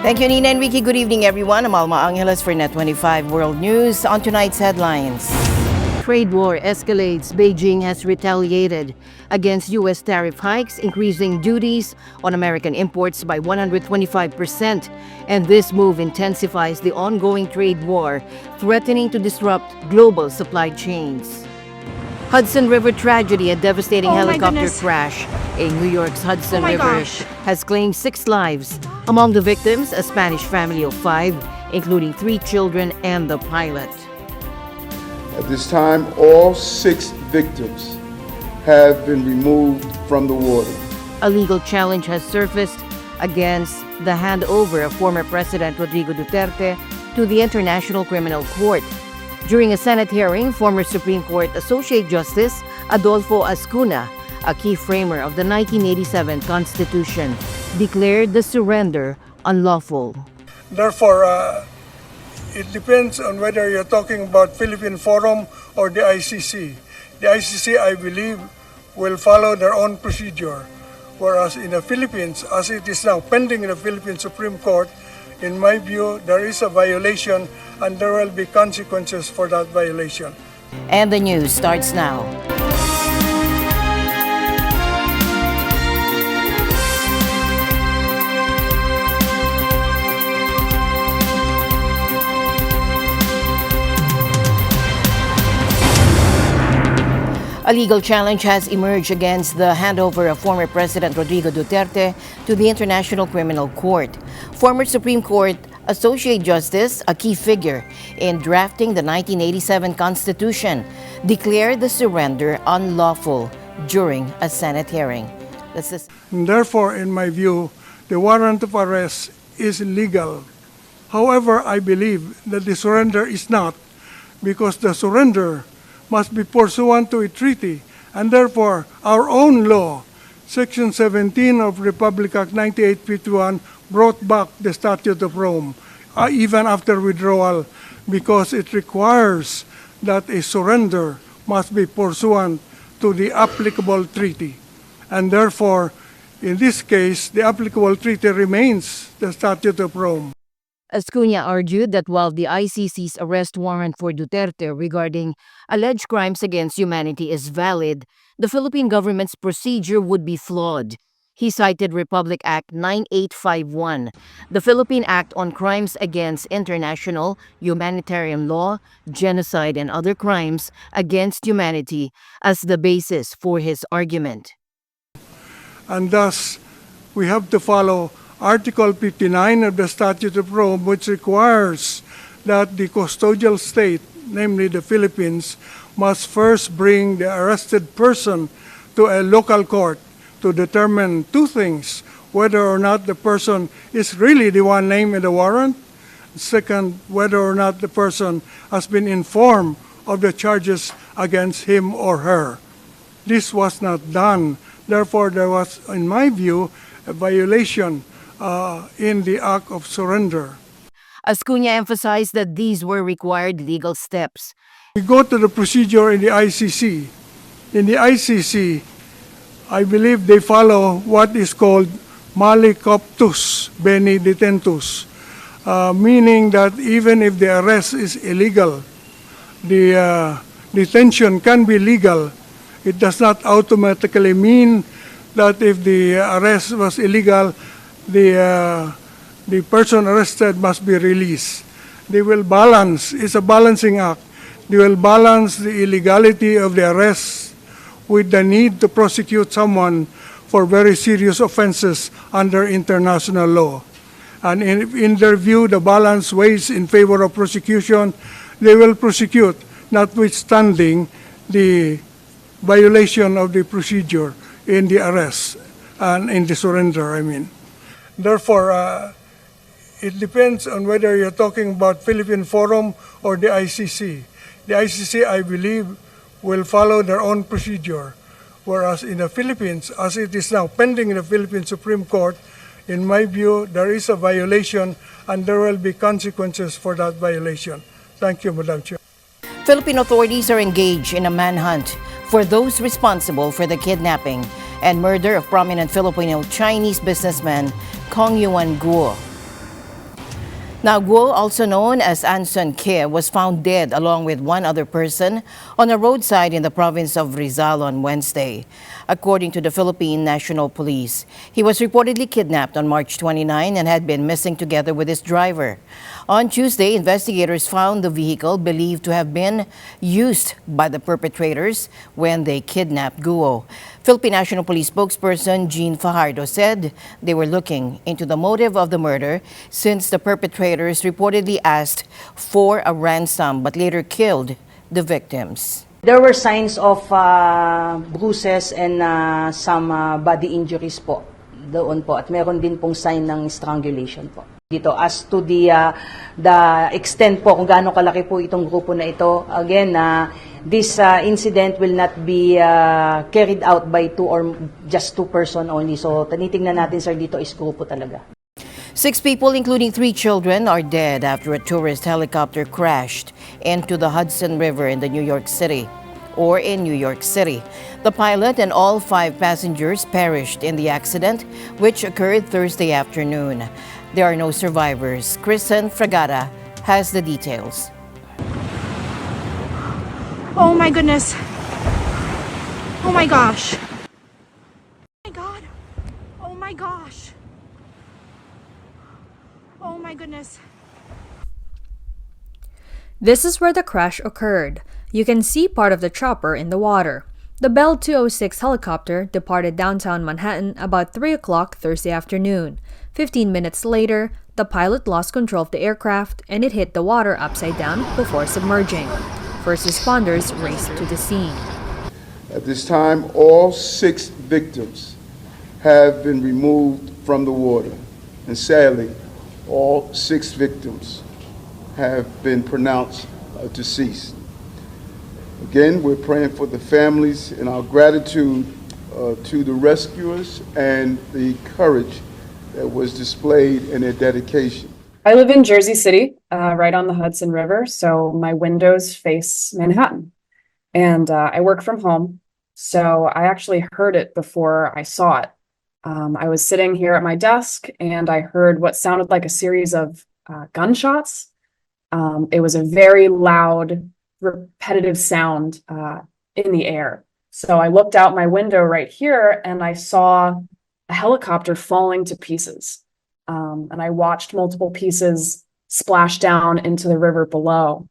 Thank you, Nina and Ricky. Good evening, everyone. I'm Alma Angeles for NET25 World News. On tonight's headlines. Trade war escalates. Beijing has retaliated against U.S. tariff hikes, increasing duties on American imports by 125%. And this move intensifies the ongoing trade war, threatening to disrupt global supply chains. Hudson River tragedy, a devastating helicopter crash in New York's Hudson River has claimed 6 lives. Among the victims, a Spanish family of 5, including 3 children and the pilot. At this time, all 6 victims have been removed from the water. A legal challenge has surfaced against the handover of former President Rodrigo Duterte to the International Criminal Court. During a Senate hearing, former Supreme Court Associate Justice Adolfo Ascuna, a key framer of the 1987 Constitution, declared the surrender unlawful. Therefore, it depends on whether you're talking about Philippine Forum or the ICC. The ICC, I believe, will follow their own procedure, whereas in the Philippines, as it is now pending in the Philippine Supreme Court, in my view, there is a violation and there will be consequences for that violation. And the news starts now. A legal challenge has emerged against the handover of former President Rodrigo Duterte to the International Criminal Court. Former Supreme Court Associate Justice, a key figure in drafting the 1987 Constitution, declared the surrender unlawful during a Senate hearing. Therefore, in my view, the warrant of arrest is legal. However, I believe that the surrender is not, because the surrender must be pursuant to a treaty, and therefore our own law, Section 17 of Republic Act 9851, brought back the Statute of Rome, even after withdrawal, because it requires that a surrender must be pursuant to the applicable treaty. And therefore, in this case, the applicable treaty remains the Statute of Rome. Ascuna argued that while the ICC's arrest warrant for Duterte regarding alleged crimes against humanity is valid, the Philippine government's procedure would be flawed. He cited Republic Act 9851, the Philippine Act on Crimes Against International Humanitarian Law, Genocide, and Other Crimes Against Humanity as the basis for his argument. And thus, we have to follow Article 59 of the Statute of Rome, which requires that the custodial state, namely the Philippines, must first bring the arrested person to a local court to determine 2 things: whether or not the person is really the one named in the warrant, second, whether or not the person has been informed of the charges against him or her. This was not done. Therefore, there was, in my view, a violation in the act of surrender. Ascuna emphasized that these were required legal steps. We go to the procedure in the ICC. In the ICC, I believe they follow what is called mali coptus bene detentus, meaning that even if the arrest is illegal, the detention can be legal. It does not automatically mean that if the arrest was illegal, the person arrested must be released. They will balance, it's a balancing act. They will balance the illegality of the arrest with the need to prosecute someone for very serious offenses under international law. And in their view, the balance weighs in favor of prosecution. They will prosecute, notwithstanding the violation of the procedure in the arrest and in the surrender, I mean. Therefore, it depends on whether you're talking about Philippine Forum or the ICC. The ICC, I believe, will follow their own procedure, whereas in the Philippines, as it is now pending in the Philippine Supreme Court, in my view, there is a violation and there will be consequences for that violation. Thank you, Madam Chair. Philippine authorities are engaged in a manhunt for those responsible for the kidnapping and murder of prominent Filipino-Chinese businessman Kong Yuan Guo. Now, Guo, also known as Anson Ke, was found dead along with one other person on a roadside in the province of Rizal on Wednesday. According to the Philippine National Police, he was reportedly kidnapped on March 29 and had been missing together with his driver. On Tuesday, investigators found the vehicle believed to have been used by the perpetrators when they kidnapped Guo. Philippine National Police spokesperson Jean Fajardo said they were looking into the motive of the murder since the perpetrators reportedly asked for a ransom but later killed the victims. There were signs of bruises and some body injuries po doon po, at meron din pong sign ng strangulation po. Dito as to the extent po kung gaano kalaki po itong grupo na ito, again, this incident will not be carried out by two or just two person only. So tinitingnan natin, sir, dito is grupo talaga. 6 people, including 3 children, are dead after a tourist helicopter crashed into the Hudson River in New York City. The pilot and all 5 passengers perished in the accident, which occurred Thursday afternoon. There are no survivors. Kristen Fragata has the details. Oh my goodness. Oh my gosh. Oh my God. Oh my gosh. Oh my goodness. This is where the crash occurred. You can see part of the chopper in the water. The Bell 206 helicopter departed downtown Manhattan about 3 o'clock Thursday afternoon. 15 minutes later, the pilot lost control of the aircraft and it hit the water upside down before submerging. First responders raced to the scene. At this time, all 6 victims have been removed from the water, and sadly, all 6 victims have been pronounced deceased. Again, we're praying for the families and our gratitude to the rescuers and the courage that was displayed in their dedication. I live in Jersey City, right on the Hudson River, so my windows face Manhattan. And I work from home, so I actually heard it before I saw it. I was sitting here at my desk and I heard what sounded like a series of gunshots. It was a very loud, repetitive sound in the air. So I looked out my window right here and I saw a helicopter falling to pieces. And I watched multiple pieces splash down into the river below.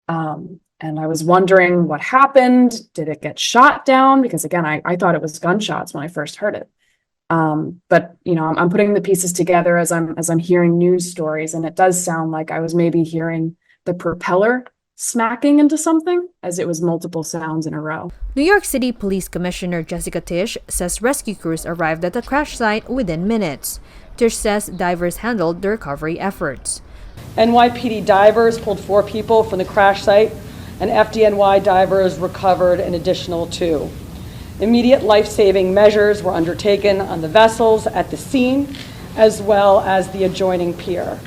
And I was wondering what happened. Did it get shot down? Because again, I thought it was gunshots when I first heard it. But you know, I'm putting the pieces together as I'm hearing news stories, and it does sound like I was maybe hearing the propeller smacking into something, as it was multiple sounds in a row. New York City Police Commissioner Jessica Tisch says rescue crews arrived at the crash site within minutes. Tisch says divers handled the recovery efforts. NYPD divers pulled 4 people from the crash site, and FDNY divers recovered an additional 2. Immediate life-saving measures were undertaken on the vessels at the scene, as well as the adjoining pier.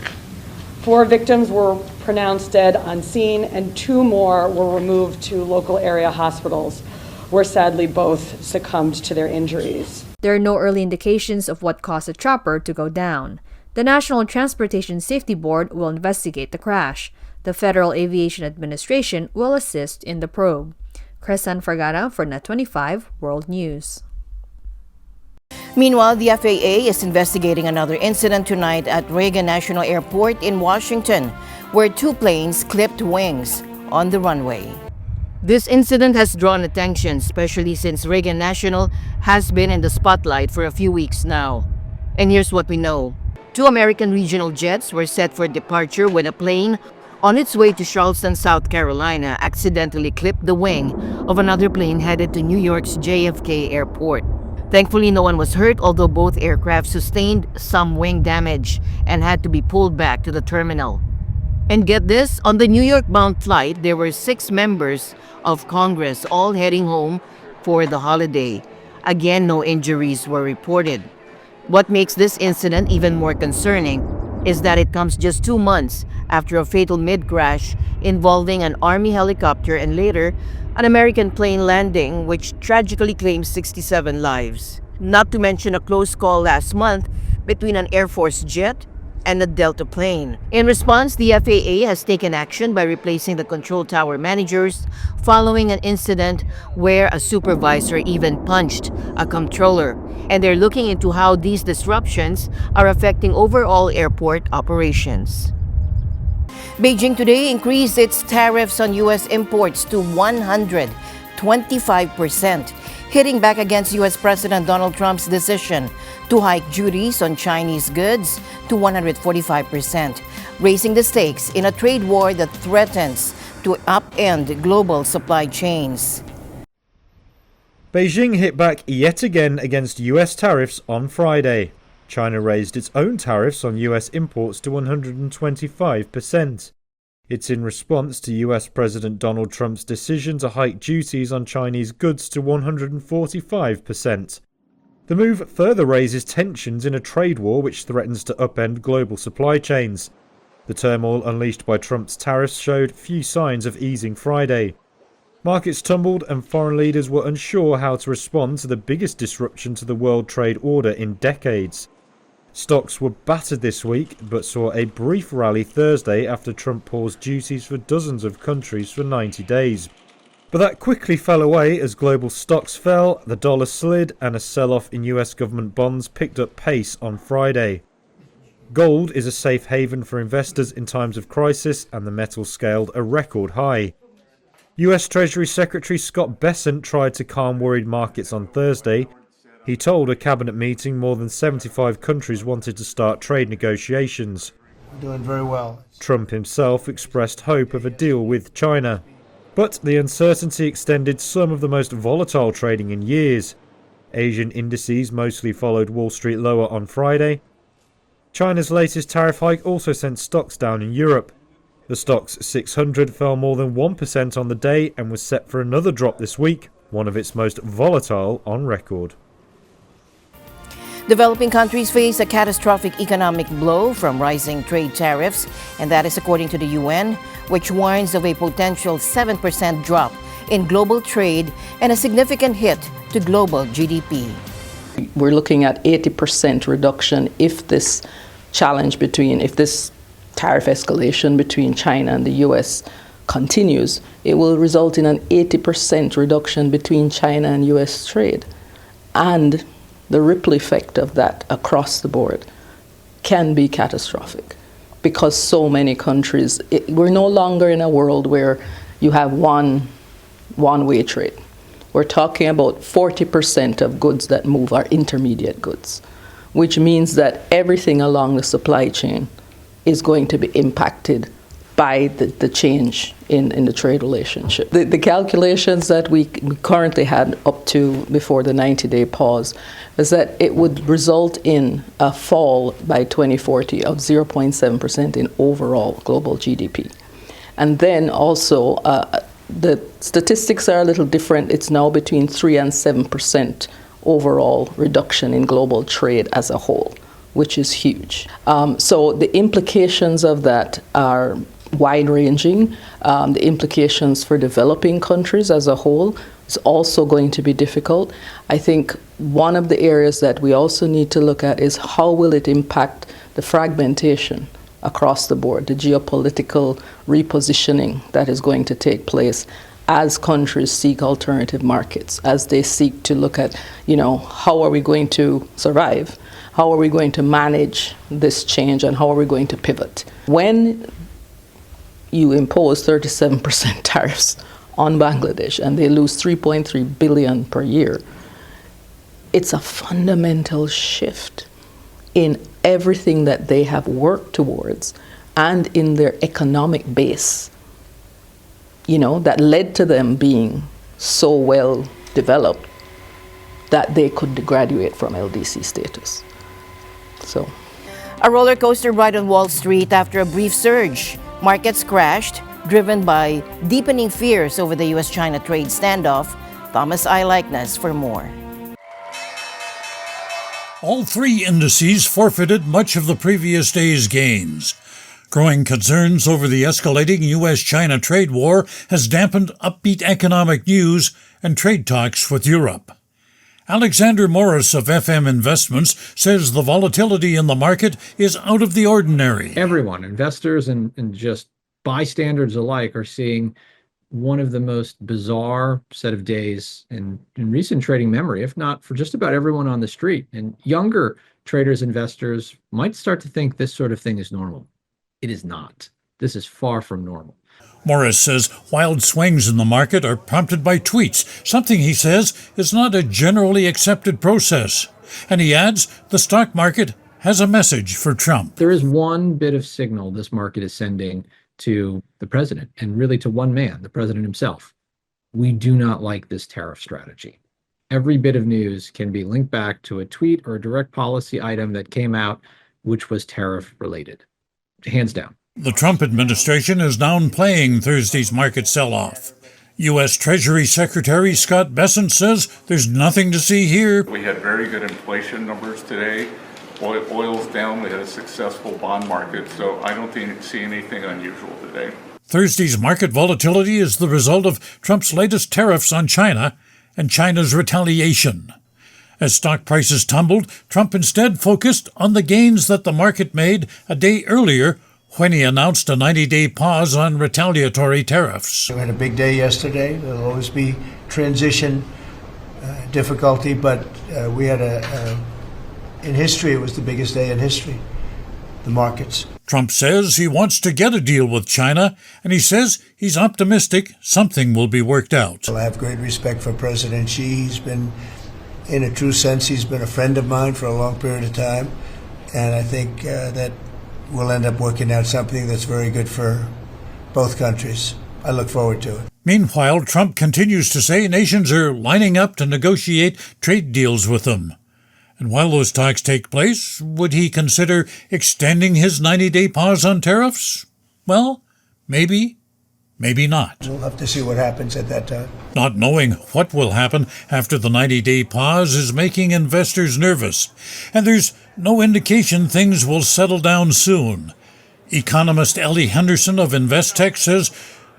4 victims were pronounced dead on scene, and 2 more were removed to local area hospitals, where sadly both succumbed to their injuries. There are no early indications of what caused the chopper to go down. The National Transportation Safety Board will investigate the crash. The Federal Aviation Administration will assist in the probe. Kristen Fragata for NET25 World News. Meanwhile, the FAA is investigating another incident tonight at Reagan National Airport in Washington, where 2 planes clipped wings on the runway. This incident has drawn attention, especially since Reagan National has been in the spotlight for a few weeks now. And here's what we know. 2 American regional jets were set for departure when a plane on its way to Charleston, South Carolina, accidentally clipped the wing of another plane headed to New York's JFK Airport. Thankfully, no one was hurt, although both aircraft sustained some wing damage and had to be pulled back to the terminal. And get this, on the New York-bound flight, there were 6 members of Congress, all heading home for the holiday. Again, no injuries were reported. What makes this incident even more concerning is that it comes just 2 months after a fatal mid-crash involving an Army helicopter and later an American plane landing, which tragically claimed 67 lives. Not to mention a close call last month between an Air Force jet and a Delta plane. In response, the FAA has taken action by replacing the control tower managers following an incident where a supervisor even punched a controller. And they're looking into how these disruptions are affecting overall airport operations. Beijing today increased its tariffs on U.S. imports to 125%, hitting back against U.S. President Donald Trump's decision to hike duties on Chinese goods to 145%, raising the stakes in a trade war that threatens to upend global supply chains. Beijing hit back yet again against US tariffs on Friday. China raised its own tariffs on US imports to 125%. It's in response to US President Donald Trump's decision to hike duties on Chinese goods to 145%. The move further raises tensions in a trade war which threatens to upend global supply chains. The turmoil unleashed by Trump's tariffs showed few signs of easing Friday. Markets tumbled and foreign leaders were unsure how to respond to the biggest disruption to the world trade order in decades. Stocks were battered this week, but saw a brief rally Thursday after Trump paused duties for dozens of countries for 90 days. But that quickly fell away as global stocks fell, the dollar slid, and a sell-off in US government bonds picked up pace on Friday. Gold is a safe haven for investors in times of crisis, and the metal scaled a record high. US Treasury Secretary Scott Bessent tried to calm worried markets on Thursday. He told a cabinet meeting more than 75 countries wanted to start trade negotiations. We're doing very well. Trump himself expressed hope of a deal with China. But the uncertainty extended some of the most volatile trading in years. Asian indices mostly followed Wall Street lower on Friday. China's latest tariff hike also sent stocks down in Europe. The Stoxx 600 fell more than 1% on the day and was set for another drop this week, one of its most volatile on record. Developing countries face a catastrophic economic blow from rising trade tariffs, and that is according to the UN, which warns of a potential 7% drop in global trade and a significant hit to global GDP. We're looking at 80% reduction if this tariff escalation between China and the US continues. It will result in an 80% reduction between China and US trade. And the ripple effect of that across the board can be catastrophic because so many countries, we're no longer in a world where you have one-way trade. We're talking about 40% of goods that move are intermediate goods, which means that everything along the supply chain is going to be impacted by the change in the trade relationship. The calculations that we currently had up to before the 90-day pause is that it would result in a fall by 2040 of 0.7% in overall global GDP. And then also, the statistics are a little different. It's now between 3 and 7% overall reduction in global trade as a whole, which is huge. So the implications of that are wide-ranging. The implications for developing countries as a whole is also going to be difficult. I think one of the areas that we also need to look at is how will it impact the fragmentation across the board, the geopolitical repositioning that is going to take place as countries seek alternative markets, as they seek to look at, how are we going to survive? How are we going to manage this change, and how are we going to pivot? When you impose 37% tariffs on Bangladesh and they lose 3.3 billion per year, it's a fundamental shift in everything that they have worked towards and in their economic base, that led to them being so well developed that they could graduate from LDC status. So, a roller coaster ride on Wall Street after a brief surge. Markets crashed, driven by deepening fears over the U.S.-China trade standoff. Thomas Eyewitness for more. All three indices forfeited much of the previous day's gains. Growing concerns over the escalating U.S.-China trade war has dampened upbeat economic news and trade talks with Europe. Alexander Morris of FM Investments says the volatility in the market is out of the ordinary. Everyone, investors and just bystanders alike, are seeing one of the most bizarre set of days in recent trading memory, if not for just about everyone on the street. And younger traders, investors might start to think this sort of thing is normal. It is not. This is far from normal. Morris says wild swings in the market are prompted by tweets, something he says is not a generally accepted process. And he adds the stock market has a message for Trump. There is one bit of signal this market is sending to the president, and really to one man, the president himself. We do not like this tariff strategy. Every bit of news can be linked back to a tweet or a direct policy item that came out which was tariff related. Hands down. The Trump administration is downplaying Thursday's market sell-off. U.S. Treasury Secretary Scott Bessent says there's nothing to see here. We had very good inflation numbers today. Oil's down. We had a successful bond market, so I don't see anything unusual today. Thursday's market volatility is the result of Trump's latest tariffs on China and China's retaliation. As stock prices tumbled, Trump instead focused on the gains that the market made a day earlier when he announced a 90-day pause on retaliatory tariffs. We had a big day yesterday. There'll always be transition difficulty, but we had in history, it was the biggest day in history, the markets. Trump says he wants to get a deal with China, and he says he's optimistic something will be worked out. I have great respect for President Xi. He's been, in a true sense, he's been a friend of mine for a long period of time, and I think that we'll end up working out something that's very good for both countries. I look forward to it. Meanwhile, Trump continues to say nations are lining up to negotiate trade deals with him. And while those talks take place, would he consider extending his 90-day pause on tariffs? Well, maybe, maybe not. We'll have to see what happens at that time. Not knowing what will happen after the 90-day pause is making investors nervous, and there's no indication things will settle down soon. Economist Ellie Henderson of Investec says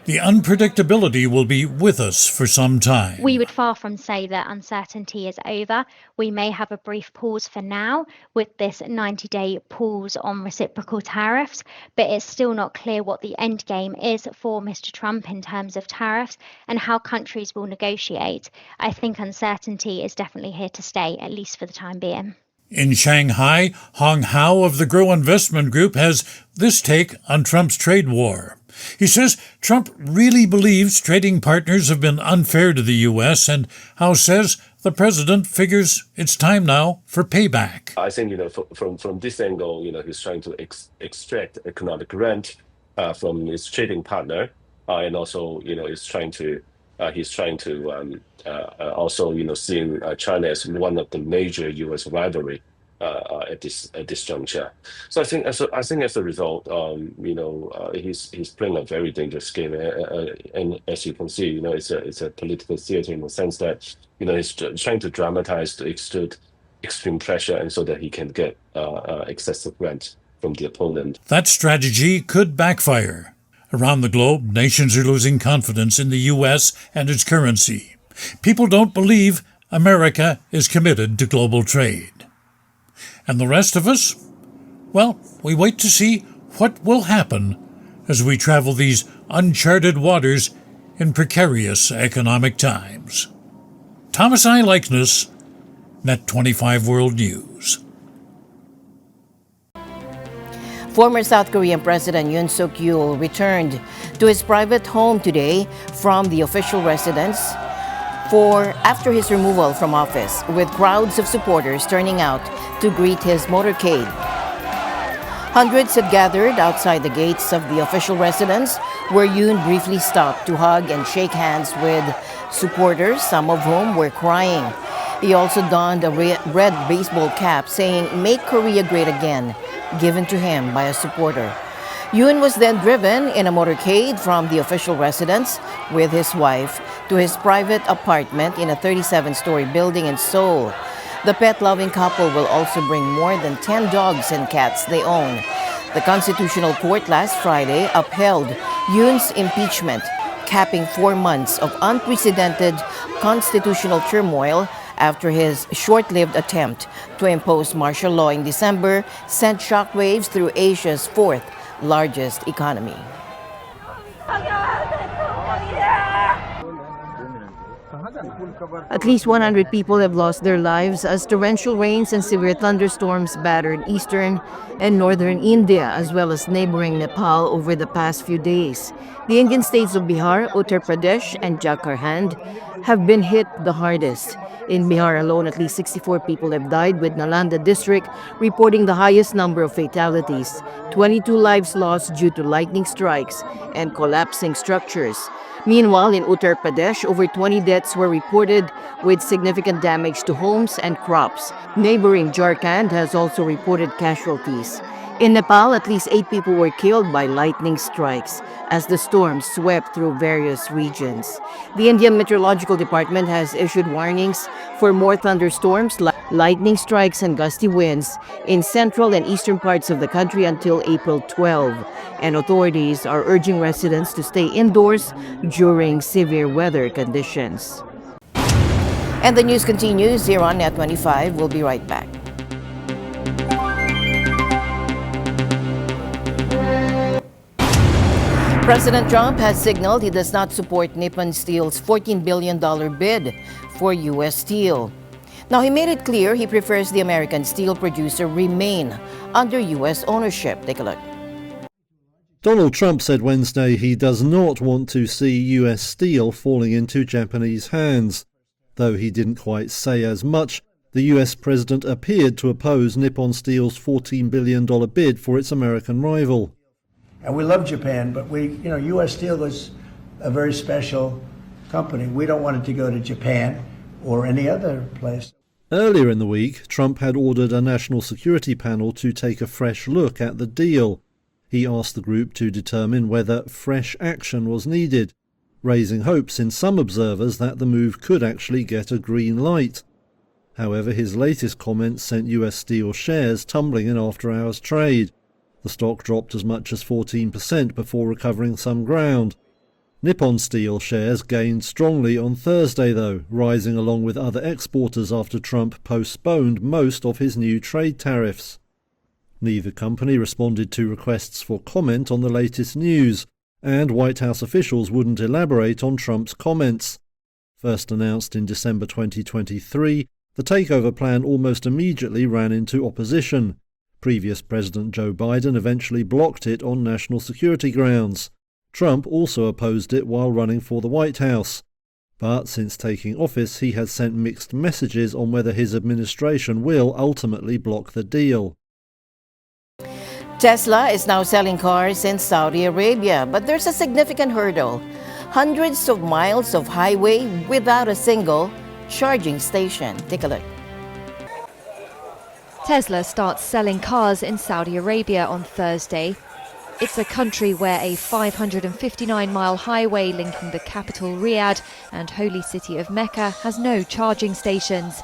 the unpredictability will be with us for some time. We would far from say that uncertainty is over. We may have a brief pause for now with this 90-day pause on reciprocal tariffs, but it's still not clear what the end game is for Mr. Trump in terms of tariffs and how countries will negotiate. I think uncertainty is definitely here to stay, at least for the time being. In Shanghai, Hong Hao of the Grow Investment Group has this take on Trump's trade war. He says Trump really believes trading partners have been unfair to the U.S., and Hao says the president figures it's time now for payback. I think, from this angle, he's trying to extract economic rent from his trading partner, and also, he's trying to also, seeing China as one of the major U.S. rivalry at this juncture. So I think as a result, he's playing a very dangerous game, and as you can see, it's a political theater in the sense that he's trying to dramatize to exert extreme pressure, and so that he can get excessive rent from the opponent. That strategy could backfire. Around the globe, nations are losing confidence in the U.S. and its currency. People don't believe America is committed to global trade. And the rest of us? Well, we wait to see what will happen as we travel these uncharted waters in precarious economic times. Thomas Eyewitness, NET25 World News. Former South Korean President Yoon Suk-yeol returned to his private home today from the official residence after his removal from office, with crowds of supporters turning out to greet his motorcade. Hundreds had gathered outside the gates of the official residence, where Yoon briefly stopped to hug and shake hands with supporters, some of whom were crying. He also donned a red baseball cap saying, "Make Korea Great Again," given to him by a supporter. Yoon was then driven in a motorcade from the official residence with his wife to his private apartment in a 37-story building in Seoul. The pet-loving couple will also bring more than 10 dogs and cats they own. The Constitutional Court last Friday upheld Yoon's impeachment, capping 4 months of unprecedented constitutional turmoil after his short-lived attempt to impose martial law in December sent shockwaves through Asia's fourth largest economy. At least 100 people have lost their lives as torrential rains and severe thunderstorms battered eastern and northern India, as well as neighboring Nepal over the past few days. The Indian states of Bihar, Uttar Pradesh, and Jharkhand have been hit the hardest. In Bihar alone, at least 64 people have died, with Nalanda district reporting the highest number of fatalities. 22 lives lost due to lightning strikes and collapsing structures. Meanwhile, in Uttar Pradesh, over 20 deaths were reported, with significant damage to homes and crops. Neighboring Jharkhand has also reported casualties. In Nepal, at least 8 people were killed by lightning strikes as the storm swept through various regions. The Indian Meteorological Department has issued warnings for more thunderstorms, lightning strikes, and gusty winds in central and eastern parts of the country until April 12. And authorities are urging residents to stay indoors during severe weather conditions. And the news continues here on NET25. We'll be right back. President Trump has signaled he does not support Nippon Steel's $14 billion bid for U.S. steel. Now, he made it clear he prefers the American steel producer remain under U.S. ownership. Take a look. Donald Trump said Wednesday he does not want to see U.S. steel falling into Japanese hands. Though he didn't quite say as much, the U.S. president appeared to oppose Nippon Steel's $14 billion bid for its American rival. And we love Japan, but U.S. Steel is a very special company. We don't want it to go to Japan or any other place. Earlier in the week, Trump had ordered a national security panel to take a fresh look at the deal. He asked the group to determine whether fresh action was needed, raising hopes in some observers that the move could actually get a green light. However, his latest comments sent U.S. Steel shares tumbling in after-hours trade. The stock dropped as much as 14% before recovering some ground. Nippon Steel shares gained strongly on Thursday, though, rising along with other exporters after Trump postponed most of his new trade tariffs. Neither company responded to requests for comment on the latest news, and White House officials wouldn't elaborate on Trump's comments. First announced in December 2023, the takeover plan almost immediately ran into opposition. Previous President Joe Biden eventually blocked it on national security grounds. Trump also opposed it while running for the White House. But since taking office, he has sent mixed messages on whether his administration will ultimately block the deal. Tesla is now selling cars in Saudi Arabia, but there's a significant hurdle. Hundreds of miles of highway without a single charging station. Take a look. Tesla starts selling cars in Saudi Arabia on Thursday. It's a country where a 559-mile highway linking the capital Riyadh and holy city of Mecca has no charging stations.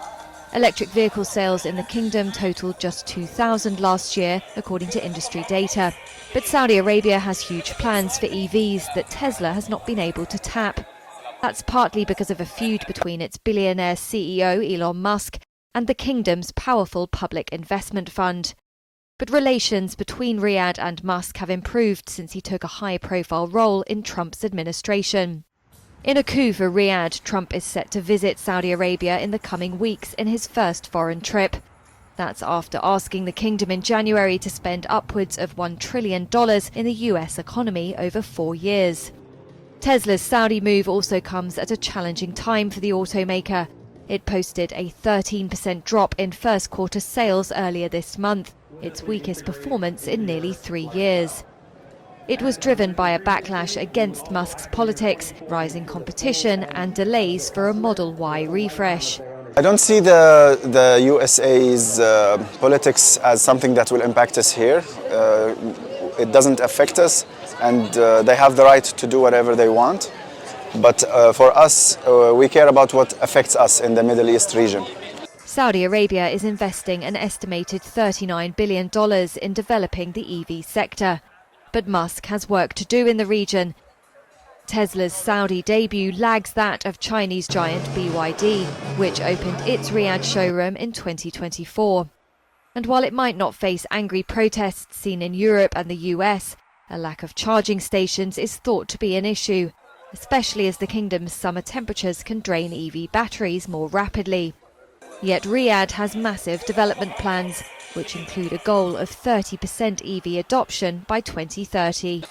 Electric vehicle sales in the kingdom totaled just 2,000 last year, according to industry data. But Saudi Arabia has huge plans for EVs that Tesla has not been able to tap. That's partly because of a feud between its billionaire CEO Elon Musk and the kingdom's powerful public investment fund. But relations between Riyadh and Musk have improved since he took a high-profile role in Trump's administration. In a coup for Riyadh, Trump is set to visit Saudi Arabia in the coming weeks in his first foreign trip. That's after asking the kingdom in January to spend upwards of $1 trillion in the US economy over 4 years. Tesla's Saudi move also comes at a challenging time for the automaker. It posted a 13% drop in first quarter sales earlier this month, its weakest performance in nearly 3 years. It was driven by a backlash against Musk's politics, rising competition and delays for a Model Y refresh. I don't see the USA's politics as something that will impact us here. It doesn't affect us, and they have the right to do whatever they want. But for us, we care about what affects us in the Middle East region. Saudi Arabia is investing an estimated $39 billion in developing the EV sector. But Musk has work to do in the region. Tesla's Saudi debut lags that of Chinese giant BYD, which opened its Riyadh showroom in 2024. And while it might not face angry protests seen in Europe and the US, a lack of charging stations is thought to be an issue, especially as the kingdom's summer temperatures can drain EV batteries more rapidly. Yet Riyadh has massive development plans, which include a goal of 30% EV adoption by 2030.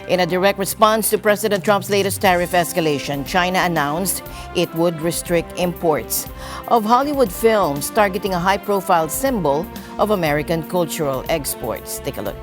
In a direct response to President Trump's latest tariff escalation, China announced it would restrict imports of Hollywood films targeting a high-profile symbol of American cultural exports. Take a look.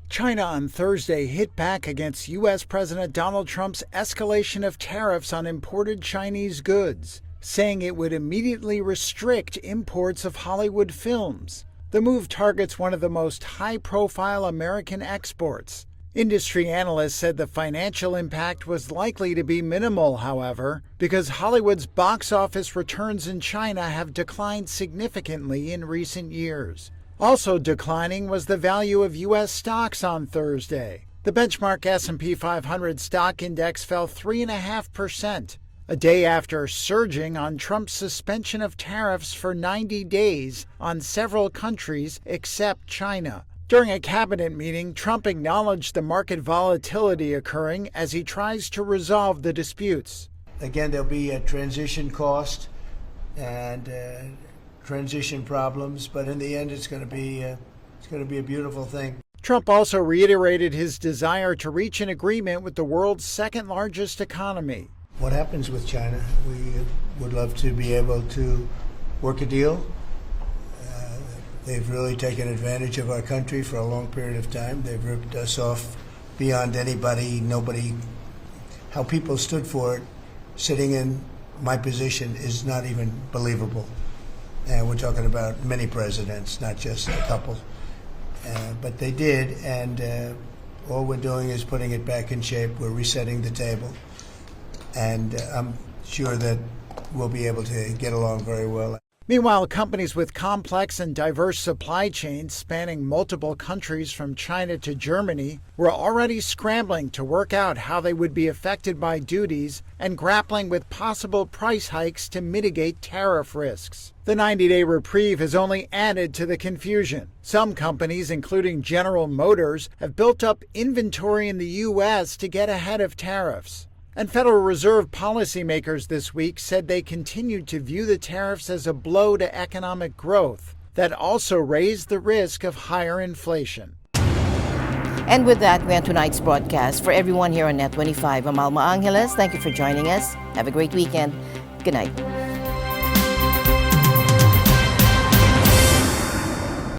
China on Thursday hit back against U.S. President Donald Trump's escalation of tariffs on imported Chinese goods, saying it would immediately restrict imports of Hollywood films. The move targets one of the most high-profile American exports. Industry analysts said the financial impact was likely to be minimal, however, because Hollywood's box office returns in China have declined significantly in recent years. Also declining was the value of U.S. stocks on Thursday. The benchmark S&P 500 stock index fell 3.5%. A day after surging on Trump's suspension of tariffs for 90 days on several countries except China. During a cabinet meeting, Trump acknowledged the market volatility occurring as he tries to resolve the disputes. Again, there'll be a transition cost and transition problems, but in the end, it's going to be a beautiful thing. Trump also reiterated his desire to reach an agreement with the world's second-largest economy. What happens with China? We would love to be able to work a deal. They've really taken advantage of our country for a long period of time. They've ripped us off beyond nobody. How people stood for it, sitting in my position, is not even believable. And we're talking about many presidents, not just a couple. But they did, and all we're doing is putting it back in shape. We're resetting the table. And I'm sure that we'll be able to get along very well. Meanwhile, companies with complex and diverse supply chains spanning multiple countries from China to Germany were already scrambling to work out how they would be affected by duties and grappling with possible price hikes to mitigate tariff risks. The 90-day reprieve has only added to the confusion. Some companies, including General Motors, have built up inventory in the U.S. to get ahead of tariffs. And Federal Reserve policymakers this week said they continued to view the tariffs as a blow to economic growth that also raised the risk of higher inflation. And with that, we end tonight's broadcast. For everyone here on NET25, I'm Alma Angeles. Thank you for joining us. Have a great weekend. Good night.